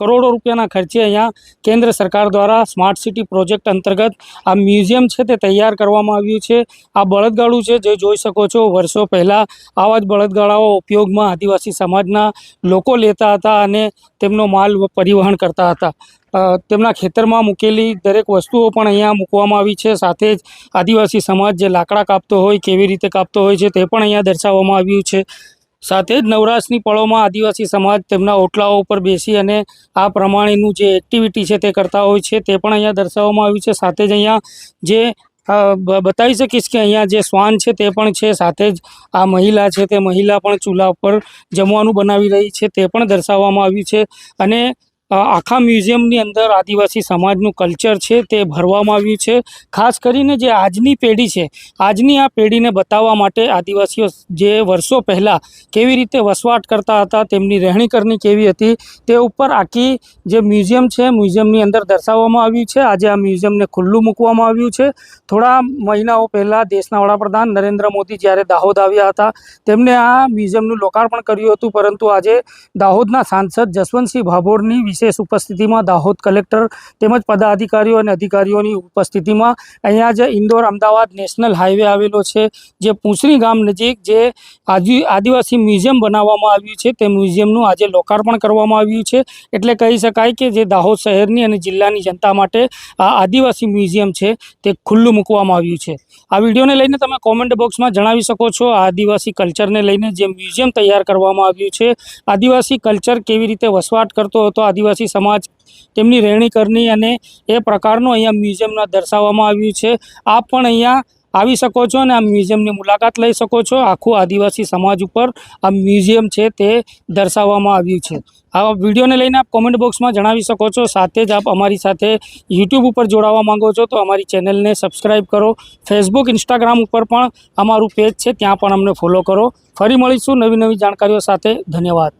करोड़ों રૂપિયાના ખર્ચે અહીંયા કેન્દ્ર સરકાર દ્વારા સ્માર્ટ સિટી પ્રોજેક્ટ અંતર્ગત આ મ્યુઝિયમ છે તે તૈયાર કરવામાં આવ્યું છે। આ બળદગાડું છે જે જોઈ શકો છો, વર્ષો પહેલાં આવા જ બળદગાડાઓ ઉપયોગમાં આદિવાસી સમાજના લોકો લેતા હતા અને તેમનો માલ પરિવહન કરતા હતા। તેમના ખેતરમાં મૂકેલી દરેક વસ્તુઓ પણ અહીંયા મૂકવામાં આવી છે। સાથે જ આદિવાસી સમાજ જે લાકડા કાપતો હોય, કેવી રીતે કાપતો હોય છે તે પણ અહીંયા દર્શાવવામાં આવ્યું છે। સાથે જ નવરાશની પળોમાં આદિવાસી સમાજ તેમના ઓટલાઓ ઉપર બેસી અને આ પ્રમાણેનું જે એક્ટિવિટી છે તે કરતા હોય છે તે પણ અહીંયા દર્શાવવામાં આવ્યું છે। સાથે જ અહીંયા જે બતાવી શકીશ કે અહીંયા જે શ્વાન છે તે પણ છે। સાથે જ આ મહિલા છે તે મહિલા પણ ચૂલા ઉપર જમવાનું બનાવી રહી છે તે પણ દર્શાવવામાં આવ્યું છે। અને આખા મ્યુઝિયમની અંદર આદિવાસી સમાજનું કલ્ચર છે તે ભરવામાં આવ્યું છે। ખાસ કરીને જે આજની પેઢી છે, આજની આ પેઢીને બતાવવા માટે આદિવાસીઓ જે વર્ષો પહેલાં કેવી રીતે વસવાટ કરતા હતા, તેમની રહેણીકરણી કેવી હતી તે ઉપર આખી જે મ્યુઝિયમ છે મ્યુઝિયમની અંદર દર્શાવવામાં આવ્યું છે। આજે આ મ્યુઝિયમને ખુલ્લું મૂકવામાં આવ્યું છે। થોડા મહિનાઓ પહેલાં દેશના વડાપ્રધાન નરેન્દ્ર મોદી જ્યારે દાહોદ આવ્યા હતા તેમણે આ મ્યુઝિયમનું લોકાર્પણ કર્યું હતું, પરંતુ આજે દાહોદના સાંસદ જસવંતસિંહ ભાભોરની વિશેષ ઉપસ્થિતિમાં, દાહોદ કલેક્ટર તેમજ પદાધિકારીઓ અને અધિકારીઓની ઉપસ્થિતિમાં અહીંયા જે ઇન્દોર અમદાવાદ નેશનલ હાઈવે આવેલો છે, જે પૂંછડી ગામ નજીક જે આદિવાસી મ્યુઝિયમ બનાવવામાં આવ્યું છે તે મ્યુઝિયમનું આજે લોકાર્પણ કરવામાં આવ્યું છે। એટલે કહી શકાય કે જે દાહોદ શહેરની અને જિલ્લાની જનતા માટે આ આદિવાસી મ્યુઝિયમ છે તે ખુલ્લું મૂકવામાં આવ્યું છે। આ વિડીયોને લઈને તમે કોમેન્ટ બોક્સમાં જણાવી શકો છો। આ આદિવાસી કલ્ચરને લઈને જે મ્યુઝિયમ તૈયાર કરવામાં આવ્યું છે, આદિવાસી કલ્ચર કેવી રીતે વસવાટ કરતો હતો આદિવાસી સમાજ, તેમની રહેણીકરણી અને એ પ્રકારનું અહીંયા મ્યુઝિયમમાં દર્શાવવામાં આવ્યું છે। આપ પણ અહીંયા આવી શકો છો અને આ મ્યુઝિયમની મુલાકાત લઈ શકો છો। આખું આદિવાસી સમાજ ઉપર આ મ્યુઝિયમ છે તે દર્શાવવામાં આવ્યું છે। આ વિડીયોને લઈને આપ કોમેન્ટ બોક્સમાં જણાવી શકો છો। સાથે જ આપ અમારી સાથે યુટ્યુબ ઉપર જોડાવા માંગો છો તો અમારી ચેનલને સબસ્ક્રાઈબ કરો। ફેસબુક, ઇન્સ્ટાગ્રામ ઉપર પણ અમારું પેજ છે, ત્યાં પણ અમને ફોલો કરો। ફરી મળીશું નવી નવી જાણકારીઓ સાથે। ધન્યવાદ।